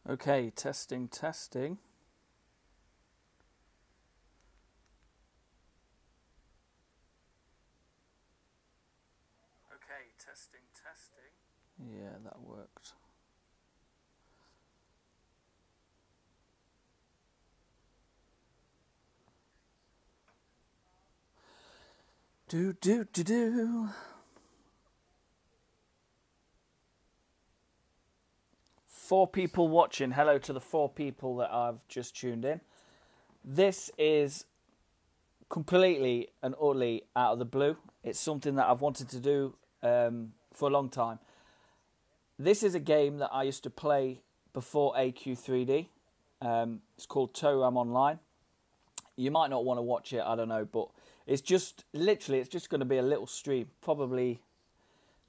Okay, testing, testing. Okay, testing, testing. Yeah, that worked. Do. 4 people watching. Hello to the 4 people that I've just tuned in. This is completely and utterly out of the blue. It's something that I've wanted to do for a long time. This is a game that I used to play before AQ3D. It's called Toram Online. You might not want to watch it, I don't know, but it's just going to be a little stream, probably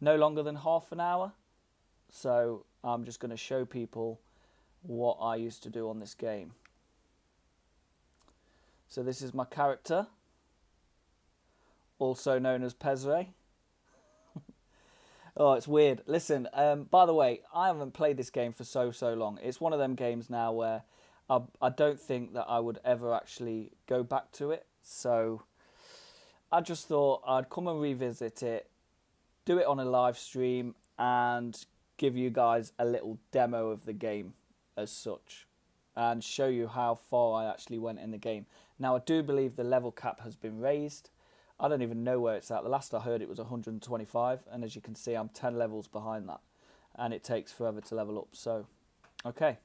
no longer than half an hour. So I'm just going to show people what I used to do on this game. So this is my character, also known as Pezre. Oh, it's weird. Listen, by the way, I haven't played this game for so long. It's one of them games now where I don't think that I would ever actually go back to it. So I just thought I'd come and revisit it, do it on a live stream, and give you guys a little demo of the game as such, and show you how far I actually went in the game. Now, I do believe the level cap has been raised. I don't even know where it's at. The last I heard it was 125, and as you can see, I'm 10 levels behind that, and it takes forever to level up. So, okay.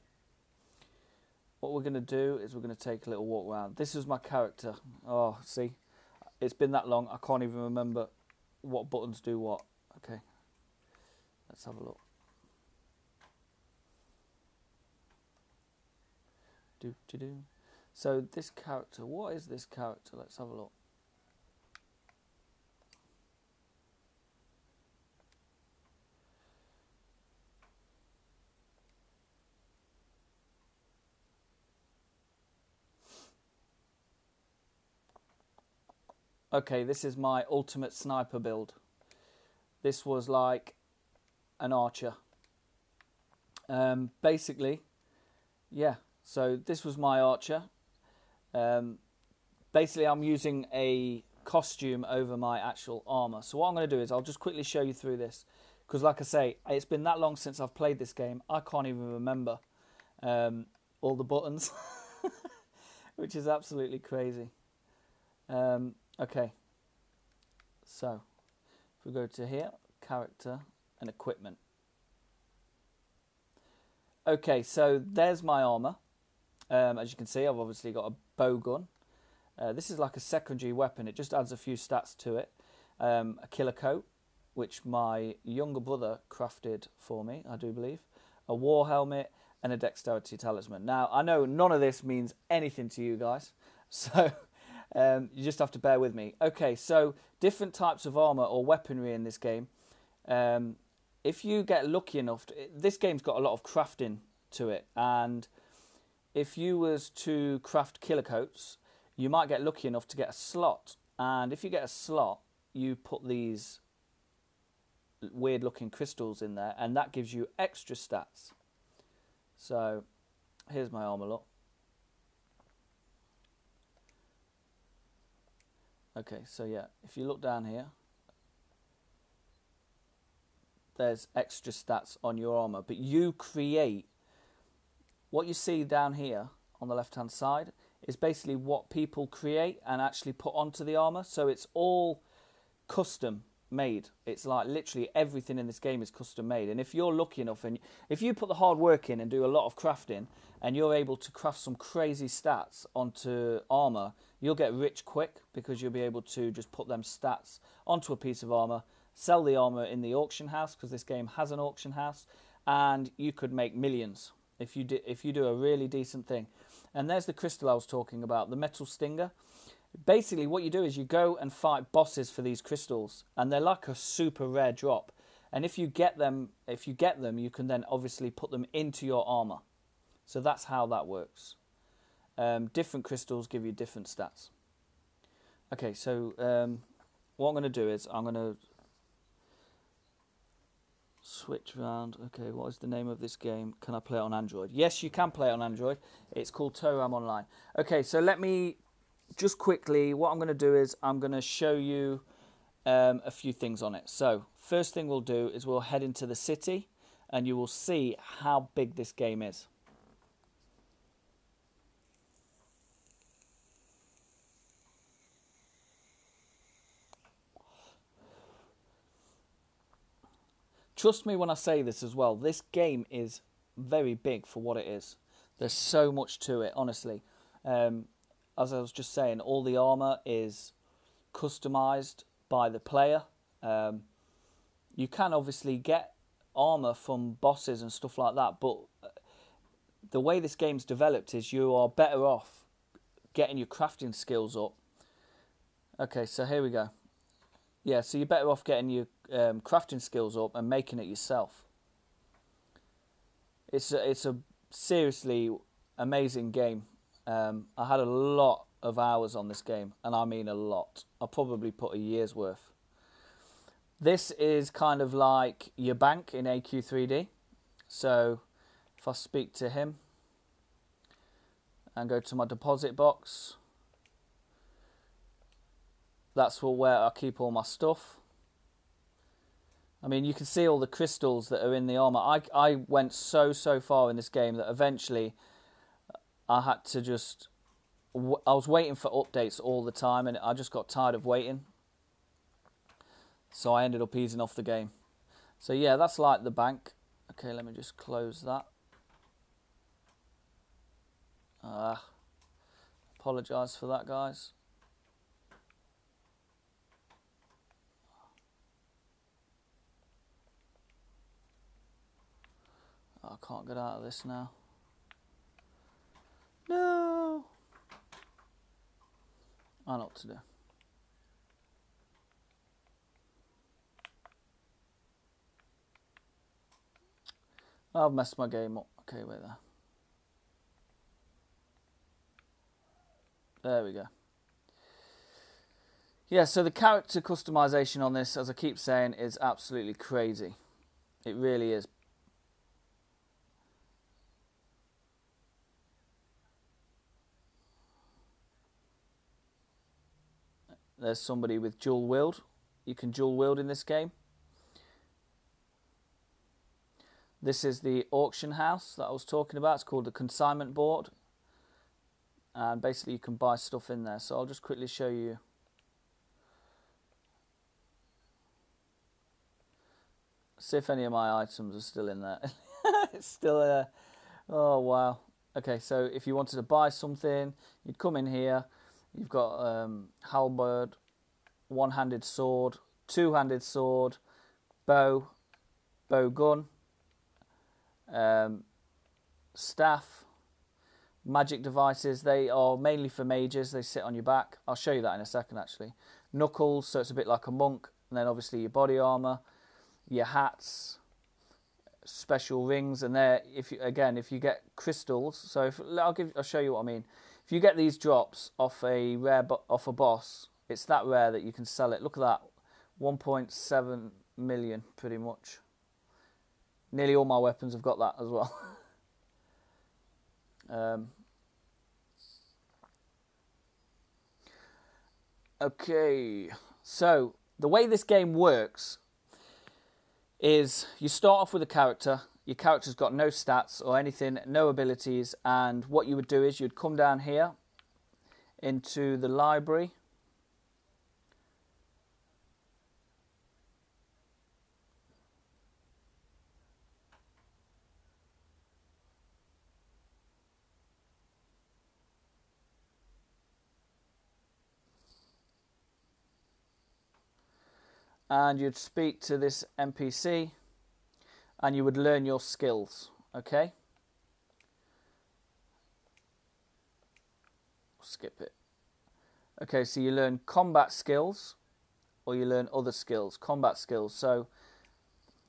What we're going to do is we're going to take a little walk around. This is my character. Oh, see? It's been that long, I can't even remember what buttons do what. Okay. Let's have a look. Do. So this character, what is this character? Let's have a look. Okay, this is my ultimate sniper build. This was like an archer. Basically, yeah. So this was my archer. Basically, I'm using a costume over my actual armor. So what I'm going to do is I'll just quickly show you through this. Because like I say, it's been that long since I've played this game, I can't even remember all the buttons. Which is absolutely crazy. Okay. So, if we go to here, character and equipment. Okay, so there's my armor. As you can see, I've obviously got a bow gun. This is like a secondary weapon. It just adds a few stats to it. A killer coat, which my younger brother crafted for me, I do believe. A war helmet and a dexterity talisman. Now, I know none of this means anything to you guys, so you just have to bear with me. Okay, so different types of armor or weaponry in this game. If you get lucky enough, this game's got a lot of crafting to it, and if you was to craft killer coats, you might get lucky enough to get a slot, and if you get a slot, you put these weird looking crystals in there, and that gives you extra stats. So here's my armor look. Okay, so yeah, if you look down here, there's extra stats on your armor, but you create what you see down here on the left hand side is basically what people create and actually put onto the armor. So it's all custom made. It's like literally everything in this game is custom made, and if you're lucky enough and if you put the hard work in and do a lot of crafting and you're able to craft some crazy stats onto armor, you'll get rich quick, because you'll be able to just put them stats onto a piece of armor, sell the armor in the auction house, because this game has an auction house, and you could make millions if you do a really decent thing. And there's the crystal I was talking about, the metal stinger. Basically, what you do is you go and fight bosses for these crystals, and they're like a super rare drop. And if you get them, you can then obviously put them into your armor. So that's how that works. Different crystals give you different stats. Okay, so what I'm going to do is I'm going to switch round. Okay, what is the name of this game? Can I play it on Android? Yes, you can play it on Android. It's called Toram Online. Okay, so let me just quickly, what I'm going to do is I'm going to show you a few things on it. So first thing we'll do is we'll head into the city and you will see how big this game is. Trust me when I say this as well. This game is very big for what it is. There's so much to it, honestly. As I was just saying, all the armor is customized by the player. You can obviously get armor from bosses and stuff like that, but the way this game's developed is you are better off getting your crafting skills up. Okay, so here we go. Yeah, so you're better off getting your crafting skills up and making it yourself. It's a seriously amazing game. I had a lot of hours on this game, and I mean a lot. I probably put a year's worth. This is kind of like your bank in AQ3D. So if I speak to him and go to my deposit box, that's where I keep all my stuff. I mean, you can see all the crystals that are in the armor. I went so far in this game that eventually I had to just... I was waiting for updates all the time and I just got tired of waiting. So I ended up easing off the game. So yeah, that's like the bank. Okay, let me just close that. Apologise for that, guys. I can't get out of this now. No! I know what to do. I've messed my game up. Okay, wait there. There we go. Yeah, so the character customization on this, as I keep saying, is absolutely crazy. It really is. There's somebody with dual wield. You can dual wield in this game. This is the auction house that I was talking about. It's called the consignment board. And basically you can buy stuff in there. So I'll just quickly show you. See if any of my items are still in there. It's still there. Oh, wow. Okay, so if you wanted to buy something, you'd come in here. You've got halberd, one-handed sword, two-handed sword, bow gun, staff, magic devices. They are mainly for mages. They sit on your back. I'll show you that in a second, actually. Knuckles, so it's a bit like a monk. And then obviously your body armor, your hats, special rings, and there, if you get crystals. So I'll show you what I mean. If you get these drops off a boss, it's that rare that you can sell it. Look at that, 1.7 million, pretty much. Nearly all my weapons have got that as well. Okay, so the way this game works is you start off with a character. Your character's got no stats or anything, no abilities, and what you would do is you'd come down here into the library. And you'd speak to this NPC and you would learn your skills, okay? Skip it. Okay, so you learn combat skills or you learn other skills, combat skills. So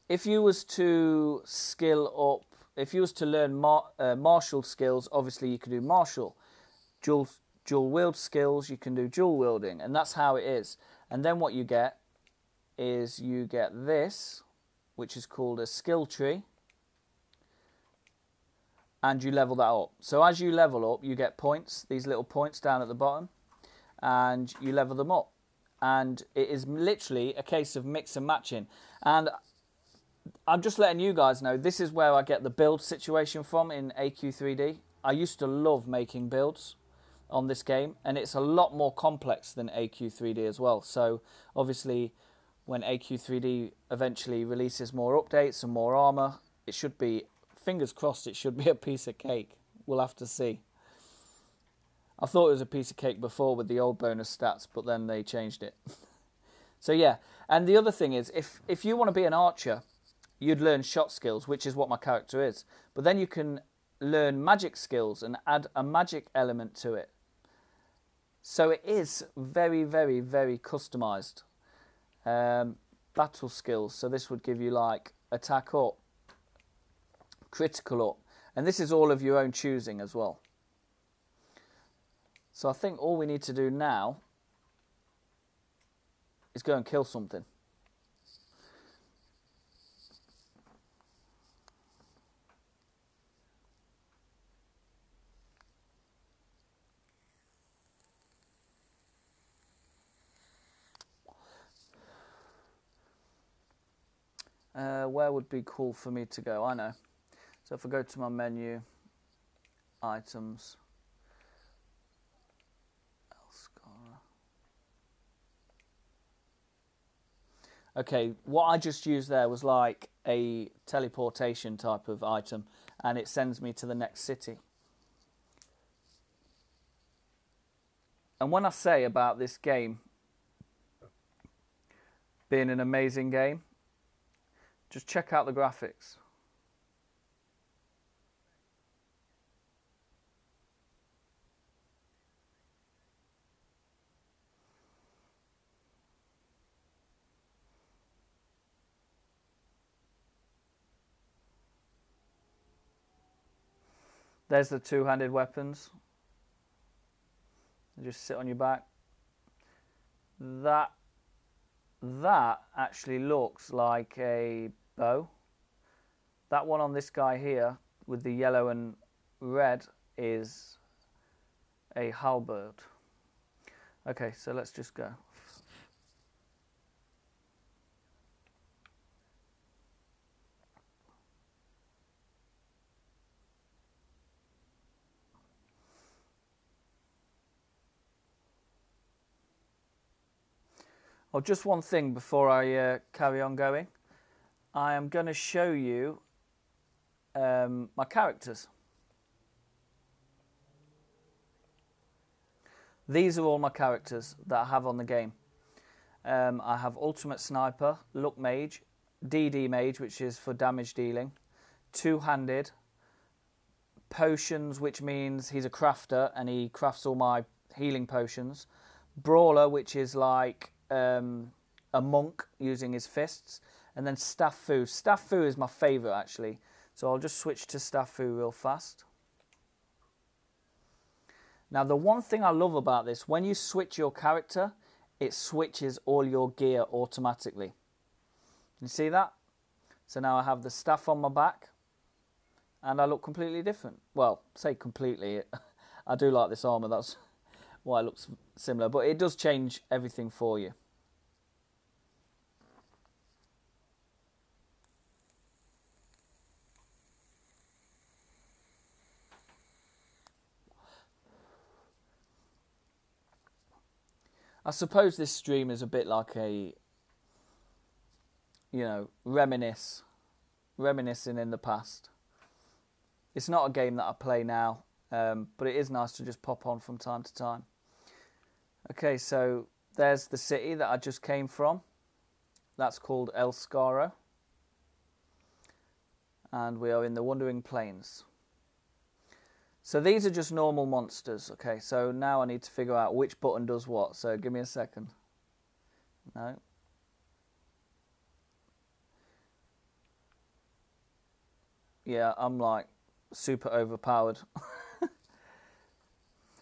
if you was to skill up, if you was to learn martial skills, obviously you could do martial. Dual wield skills, you can do dual wielding, and that's how it is. And then what you get is you get this. which is called a skill tree, and you level that up. So as you level up, you get points, these little points down at the bottom, and you level them up. And it is literally a case of mix and matching. And I'm just letting you guys know, this is where I get the build situation from in AQ3D. I used to love making builds on this game, and it's a lot more complex than AQ3D as well. So obviously when AQ3D eventually releases more updates and more armor, it should be, fingers crossed, it should be a piece of cake. We'll have to see. I thought it was a piece of cake before with the old bonus stats, but then they changed it. So yeah, and the other thing is, if you want to be an archer, you'd learn shot skills, which is what my character is. But then you can learn magic skills and add a magic element to it. So it is very, very, very customized. Battle skills, so this would give you like attack up, critical up, and this is all of your own choosing as well. So I think all we need to do now is go and kill something. Where would be cool for me to go? I know. So if I go to my menu, items, okay, what I just used there was like a teleportation type of item, and it sends me to the next city. And when I say about this game being an amazing game, just check out the graphics. There's the two-handed weapons. They just sit on your back. That actually looks like a bow. That one on this guy here with the yellow and red is a halberd. Okay, so let's just go. Oh, just one thing before I carry on going. I am going to show you my characters. These are all my characters that I have on the game. I have Ultimate Sniper, Luck Mage, DD Mage, which is for damage dealing, two-handed, Potions, which means he's a crafter and he crafts all my healing potions, Brawler, which is like a monk using his fists, and then Staff Fu. Staff Fu is my favourite actually, so I'll just switch to Staff Fu real fast. Now the one thing I love about this, when you switch your character, it switches all your gear automatically. You see that? So now I have the staff on my back and I look completely different. Well, say completely, I do like this armour, that's why it looks similar, but it does change everything for you. I suppose this stream is a bit like a, you know, reminiscing in the past. It's not a game that I play now, but it is nice to just pop on from time to time. Okay, so there's the city that I just came from. That's called El Scaro. And we are in the Wandering Plains. So these are just normal monsters. Okay, so now I need to figure out which button does what. So give me a second. No. Yeah, I'm like super overpowered.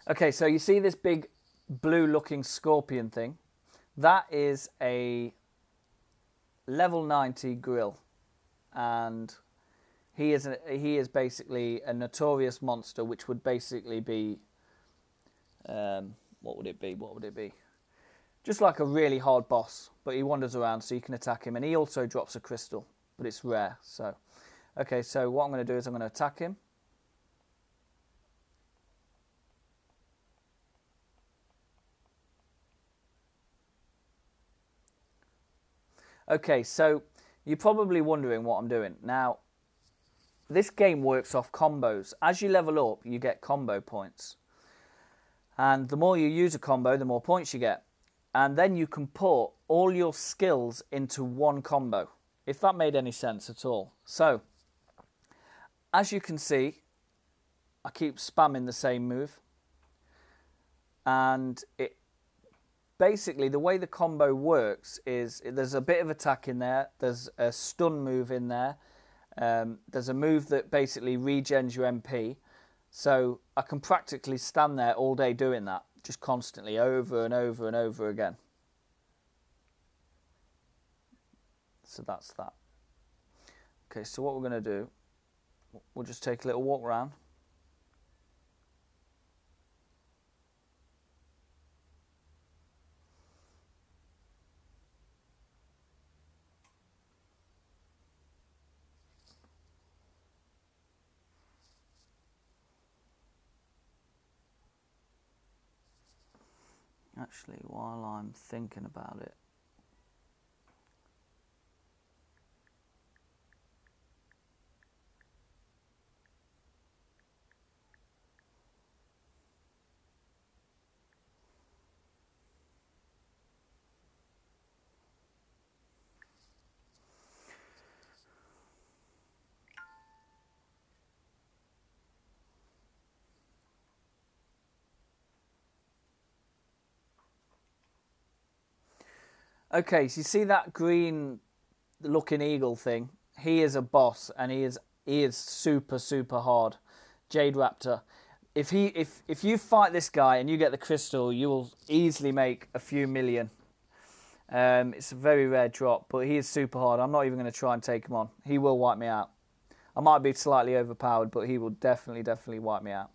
Okay, so you see this big blue looking scorpion thing? That is a level 90 grill. and he is basically a notorious monster, which would basically be what would it be? What would it be? Just like a really hard boss, but he wanders around so you can attack him, and he also drops a crystal, but it's rare. So, okay, so what I'm going to do is I'm going to attack him. Okay, so you're probably wondering what I'm doing. Now, this game works off combos. As you level up, you get combo points. And the more you use a combo, the more points you get. And then you can put all your skills into one combo, if that made any sense at all. So, as you can see, I keep spamming the same move. And it basically, the way the combo works is there's a bit of attack in there. There's a stun move in there. There's a move that basically regens your MP. So I can practically stand there all day doing that, just constantly, over and over and over again. So that's that. Okay, so what we're going to do, we'll just take a little walk around. Actually, while I'm thinking about it, okay, so you see that green looking eagle thing? He is a boss, and he is super hard. Jade Raptor. If you fight this guy and you get the crystal, you will easily make a few million. It's a very rare drop, but he is super hard. I'm not even going to try and take him on. He will wipe me out. I might be slightly overpowered, but he will definitely wipe me out.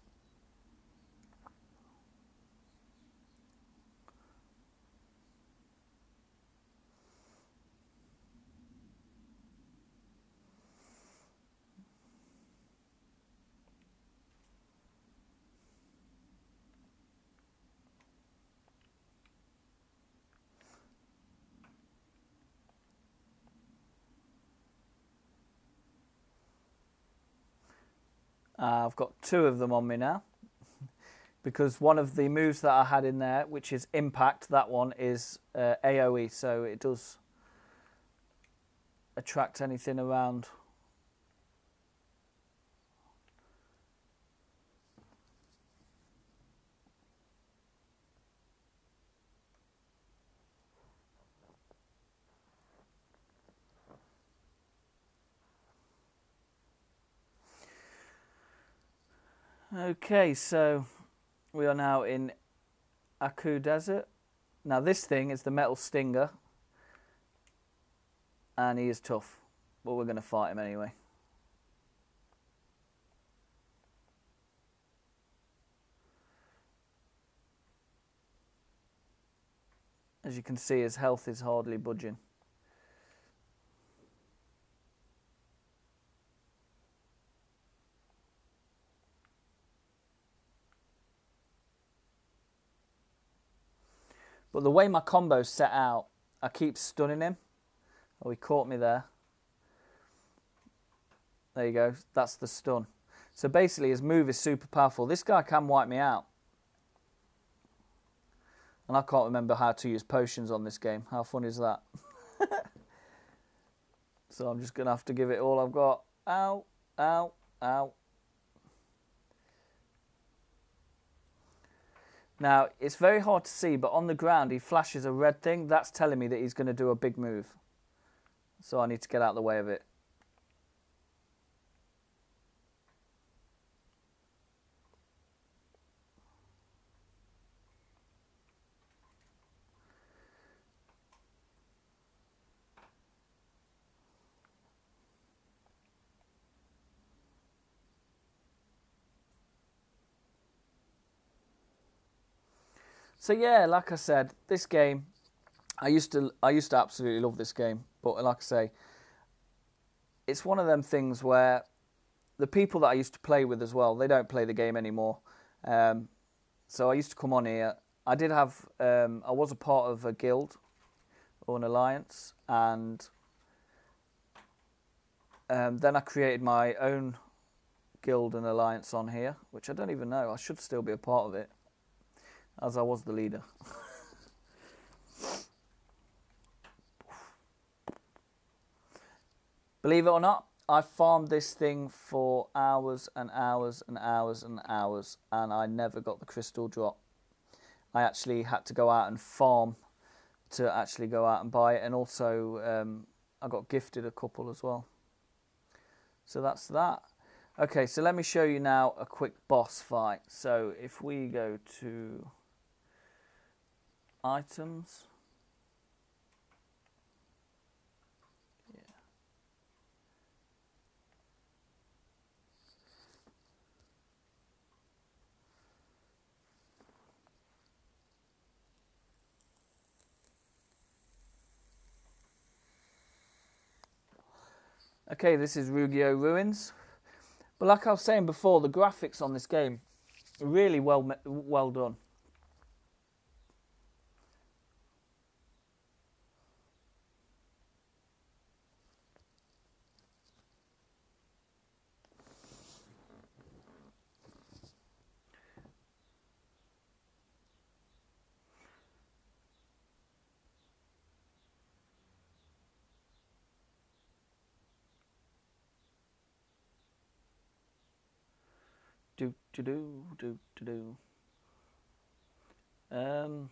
I've got two of them on me now, because one of the moves that I had in there, which is Impact, that one is AoE, so it does attract anything around. Okay, so we are now in Aku Desert. Now this thing is the Metal Stinger, and he is tough, but we're going to fight him anyway. As you can see, his health is hardly budging. But the way my combo's set out, I keep stunning him. Oh, he caught me there. There you go. That's the stun. So basically, his move is super powerful. This guy can wipe me out. And I can't remember how to use potions on this game. How fun is that? So I'm just going to have to give it all I've got. Ow, ow, ow. Now, it's very hard to see, but on the ground he flashes a red thing. That's telling me that he's going to do a big move. So I need to get out of the way of it. So yeah, like I said, this game, I used to absolutely love this game, but like I say, it's one of them things where the people that I used to play with as well, they don't play the game anymore. So I used to come on here. I did have, I was a part of a guild or an alliance, and then I created my own guild and alliance on here, which I don't even know. I should still be a part of it, as I was the leader. Believe it or not, I farmed this thing for hours and hours and hours and hours, and I never got the crystal drop. I actually had to go out and farm to actually go out and buy it, and also I got gifted a couple as well. So that's that. Okay, so let me show you now a quick boss fight. So if we go to items, okay, this is Rugio Ruins. But like I was saying before, the graphics on this game are really well done. I'm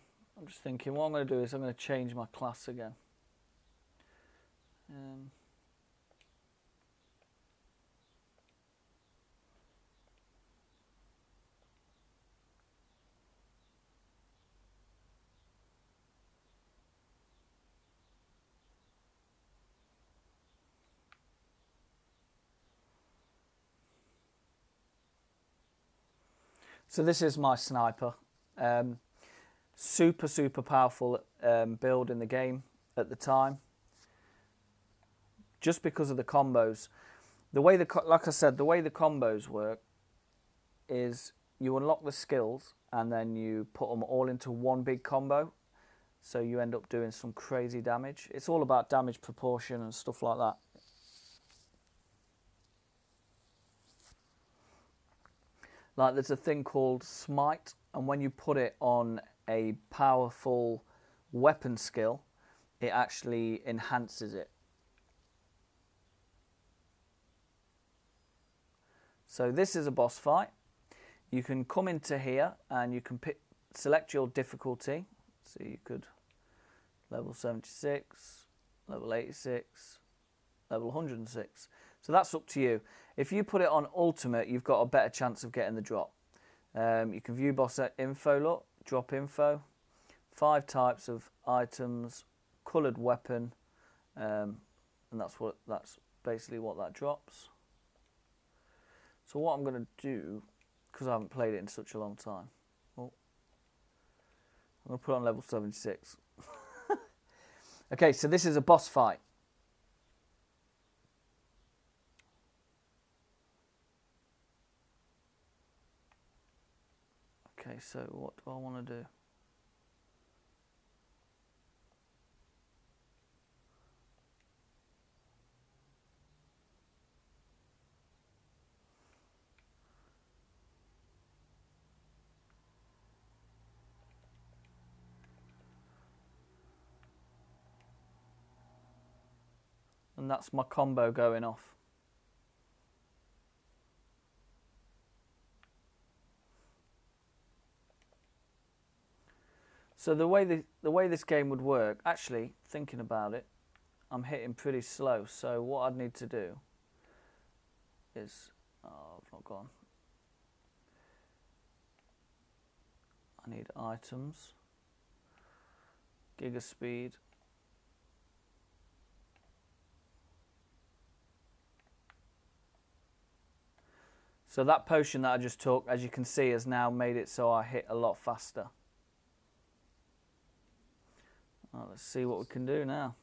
just thinking what I'm going to do is I'm going to change my class again. So this is my sniper. Super powerful build in the game at the time. Just because of the combos. Like I said, the way the combos work is you unlock the skills and then you put them all into one big combo. So you end up doing some crazy damage. It's all about damage proportion and stuff like that. Like there's a thing called smite, and when you put it on a powerful weapon skill, it actually enhances it. So this is a boss fight. You can come into here and you can select your difficulty. So you could level 76, level 86, level 106. So that's up to you. If you put it on ultimate, you've got a better chance of getting the drop. You can view boss info, look, drop info, 5 types of items, coloured weapon, and that's basically what that drops. So what I'm going to do, because I haven't played it in such a long time, I'm going to put it on level 76. Okay, so this is a boss fight. Okay, so what do I want to do? And that's my combo going off. So the way this game would work, actually thinking about it, I'm hitting pretty slow. So what I'd need to do is, I've not gone. I need items, giga speed. So that potion that I just took, as you can see, has now made it so I hit a lot faster. Right, let's see what we can do now.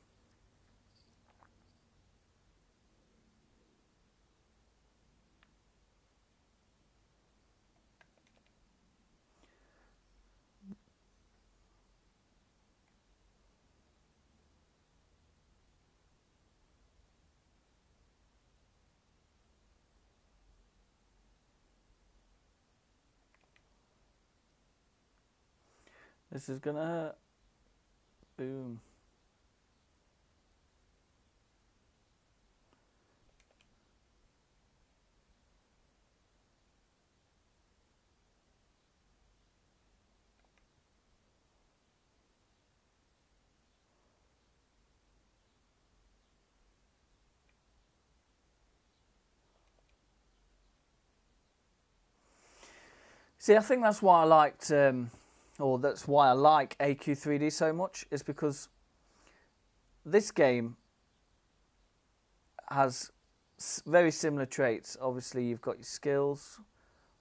This is gonna hurt. Boom. See, I think that's why I liked, or that's why I like AQ3D so much, is because this game has very similar traits. Obviously, you've got your skills.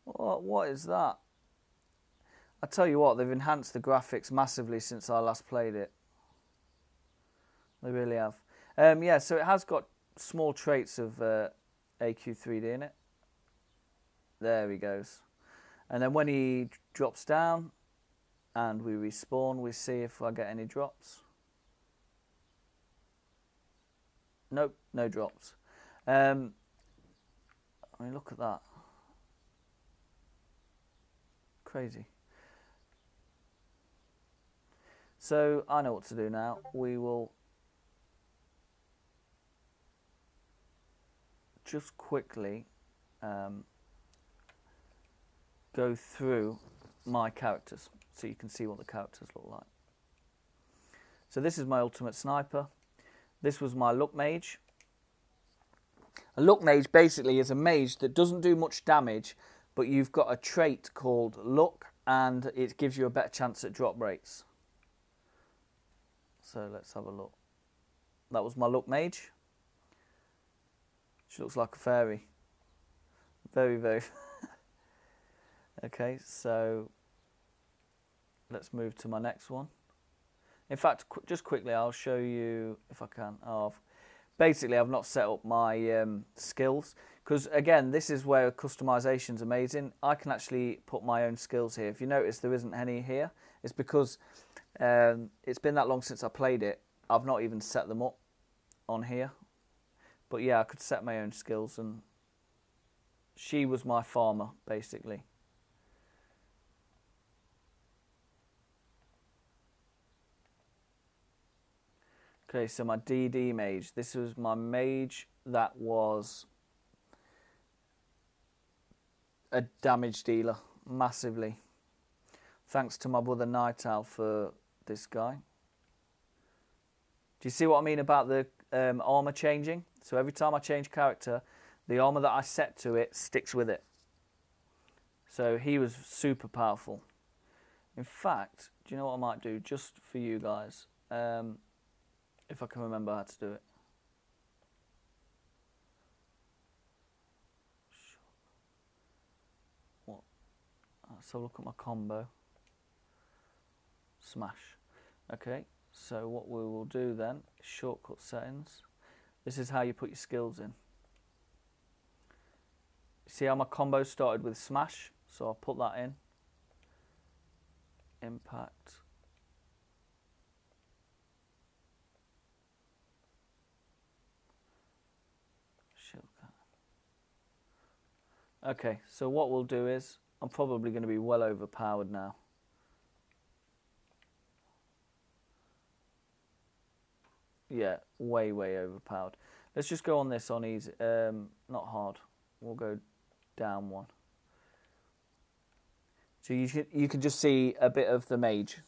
What is that? I tell you what, they've enhanced the graphics massively since I last played it. They really have. Yeah, so it has got small traits of AQ3D in it. There he goes. And then when he drops down and we respawn, we see if I get any drops. Nope, no drops. I mean, look at that. Crazy. So I know what to do now. We will just quickly go through my characters so you can see what the characters look like. So this is my ultimate sniper. This was my luck mage. A luck mage basically is a mage that doesn't do much damage, but you've got a trait called luck and it gives you a better chance at drop rates. So let's have a look. That was my luck mage. She looks like a fairy. Very, very... Okay, so let's move to my next one. In fact, just quickly, I'll show you if I can. Basically, I've not set up my skills because, again, this is where customization's amazing. I can actually put my own skills here. If you notice, there isn't any here. It's because it's been that long since I played it. I've not even set them up on here. But yeah, I could set my own skills, and she was my farmer, basically. Okay, so my DD mage. This was my mage that was a damage dealer, massively. Thanks to my brother Night Owl for this guy. Do you see what I mean about the armor changing? So every time I change character, the armor that I set to it sticks with it. So he was super powerful. In fact, do you know what I might do just for you guys? If I can remember how to do it. What? Let's have a look at my combo. Smash. Okay, so what we will do then is shortcut settings. This is how you put your skills in. See how my combo started with smash? So I'll put that in. Impact. Okay, so what we'll do is, I'm probably going to be well overpowered now. Yeah, way, way overpowered. Let's just go on this on easy, not hard. We'll go down one. So you can just see a bit of the mage.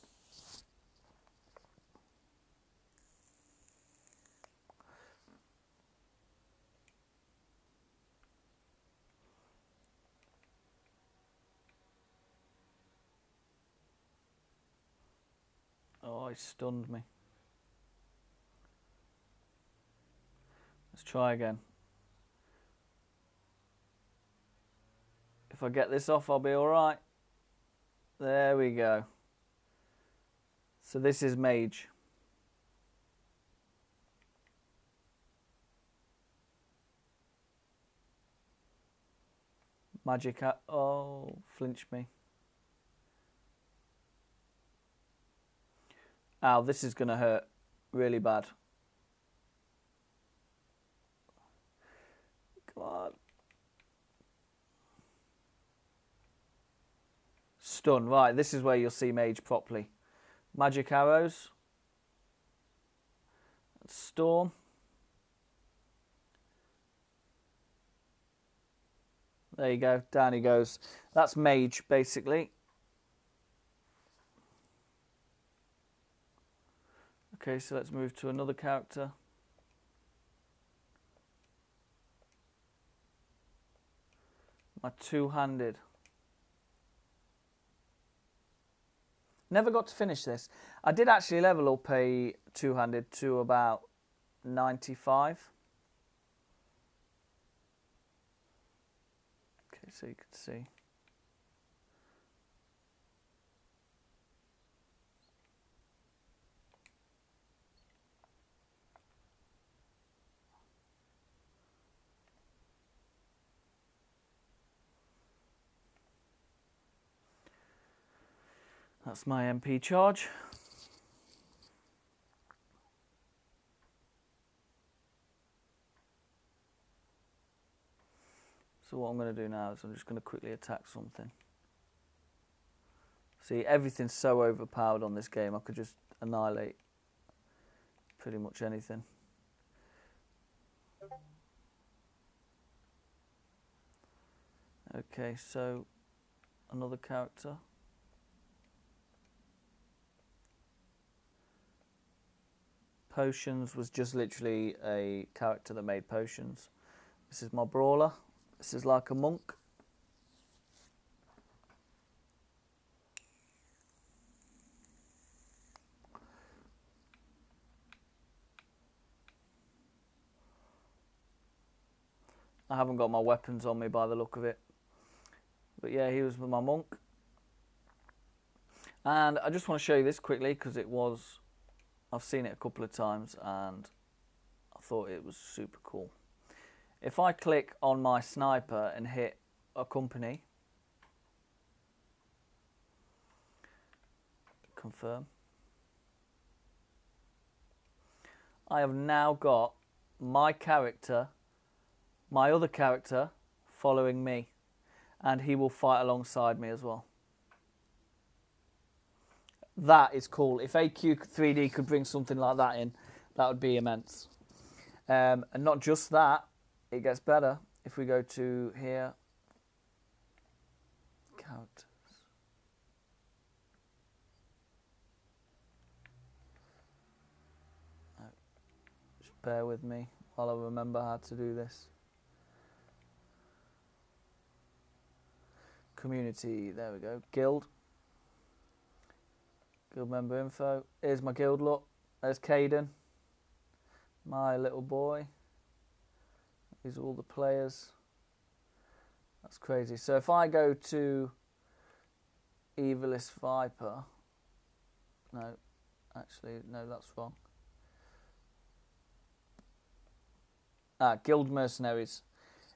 Oh, he stunned me. Let's try again. If I get this off, I'll be all right. There we go. So this is Mage. Magic out. Oh, flinch me. Ow, this is going to hurt really bad. Come on. Stun. Right, this is where you'll see Mage properly. Magic arrows. Storm. There you go. Down he goes. That's Mage, basically. Okay, so let's move to another character. My two-handed. Never got to finish this. I did actually level up a two-handed to about 95. Okay, so you can see. That's my MP charge. So what I'm going to do now is I'm just going to quickly attack something. See, everything's so overpowered on this game, I could just annihilate pretty much anything. Okay, so another character. Potions was just literally a character that made potions. This is my brawler. This is like a monk. I haven't got my weapons on me by the look of it. But yeah, he was my monk. And I just want to show you this quickly because I've seen it a couple of times and I thought it was super cool. If I click on my sniper and hit a company, confirm, I have now got my character, my other character, following me, and he will fight alongside me as well. That is cool. If AQ3D could bring something like that in, that would be immense. And not just that, it gets better. If we go to here, characters. Just bear with me while I remember how to do this. Community, there we go. Guild. Guild member info. Here's my guild look. There's Caden. My little boy. These are all the players. That's crazy. So if I go to Evilist Viper. No, actually, no, that's wrong. Guild Mercenaries.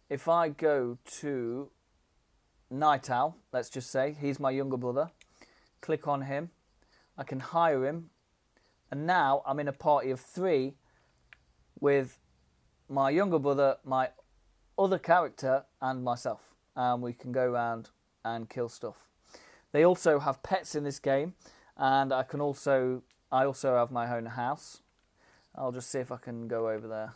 If I go to Night Owl, let's just say, he's my younger brother. Click on him. I can hire him. And now I'm in a party of 3 with my younger brother, my other character, and myself. And we can go around and kill stuff. They also have pets in this game. And I also have my own house. I'll just see if I can go over there.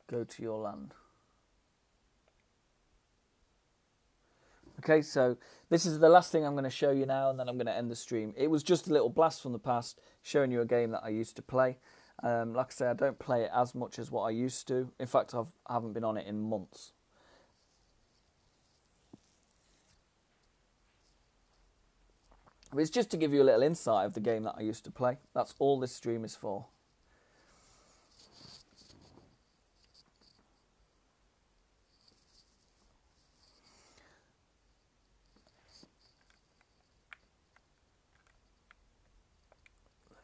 Go to your land. Okay, so this is the last thing I'm going to show you now, and then I'm going to end the stream. It was just a little blast from the past, showing you a game that I used to play. Like I say, I don't play it as much as what I used to. In fact, I haven't been on it in months. But it's just to give you a little insight of the game that I used to play. That's all this stream is for.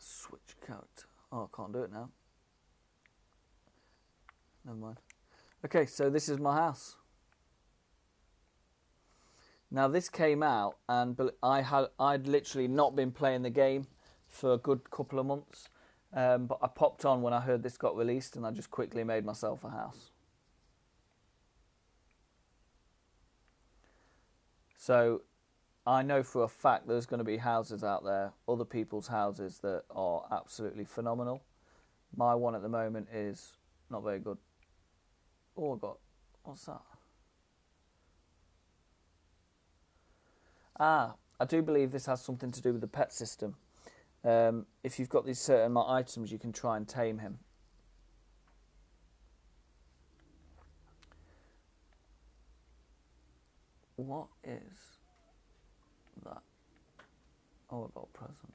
switch character. Oh, I can't do it now. Never mind. Okay, so this is my house. Now this came out, and I'd literally not been playing the game for a good couple of months, but I popped on when I heard this got released, and I just quickly made myself a house. So I know for a fact there's going to be houses out there, other people's houses, that are absolutely phenomenal. My one at the moment is not very good. Oh, what's that? Ah, I do believe this has something to do with the pet system. If you've got these certain items, you can try and tame him. What is that? Oh, I got a present.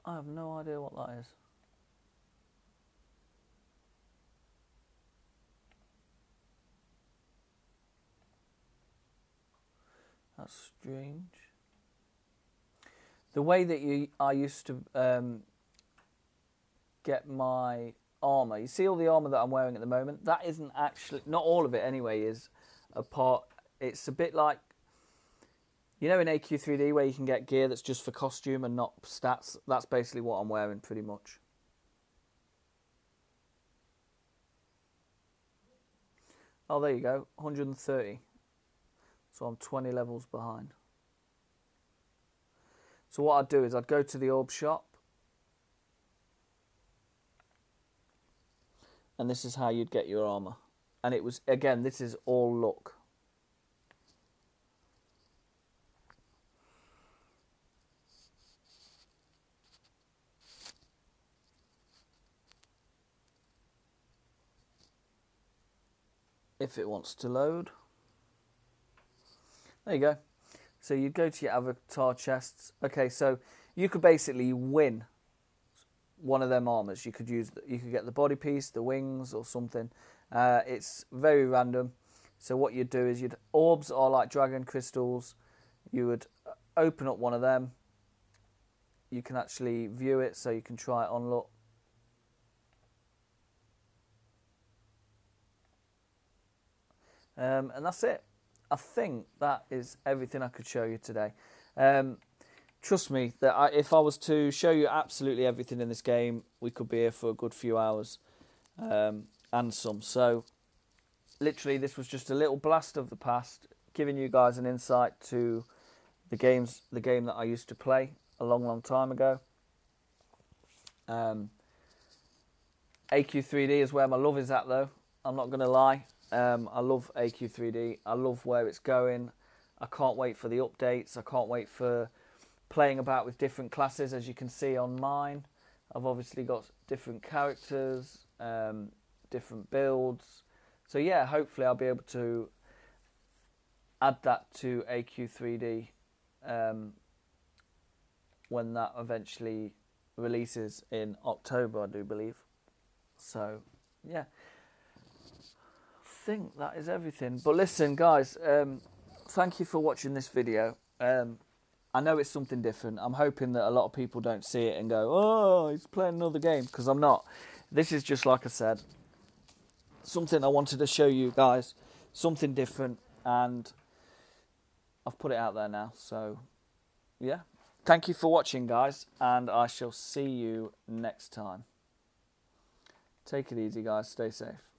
I have no idea what that is. That's strange. The way that I used to get my armour, you see all the armour that I'm wearing at the moment, that isn't actually, not all of it anyway, is a part. It's a bit like, you know, in AQ3D where you can get gear that's just for costume and not stats. That's basically what I'm wearing pretty much. Oh, there you go, 130. So I'm 20 levels behind. So what I'd do is I'd go to the orb shop. And this is how you'd get your armour. And it was, again, this is all luck. If it wants to load. There you go. So you go to your avatar chests. Okay, so you could basically win one of them armors. You could get the body piece, the wings, or something. It's very random. So what you'd do is orbs are like dragon crystals. You would open up one of them. You can actually view it, so you can try it on look. And that's it. I think that is everything I could show you today. Trust me, that if I was to show you absolutely everything in this game, we could be here for a good few hours and some. So, literally, this was just a little blast of the past, giving you guys an insight to the game that I used to play a long, long time ago. AQ3D is where my love is at, though. I'm not going to lie. I love AQ3D. I love where it's going. I can't wait for the updates. I can't wait for playing about with different classes. As you can see on mine, I've obviously got different characters, different builds. So yeah, hopefully I'll be able to add that to AQ3D when that eventually releases in October, I do believe. So yeah, I think that is everything. But listen, guys, thank you for watching this video. I know it's something different. I'm hoping that a lot of people don't see it and go, oh, he's playing another game, because I'm not. This is just, like I said, something I wanted to show you guys, something different, and I've put it out there now. So yeah, thank you for watching, guys, and I shall see you next time. Take it easy, guys. Stay safe.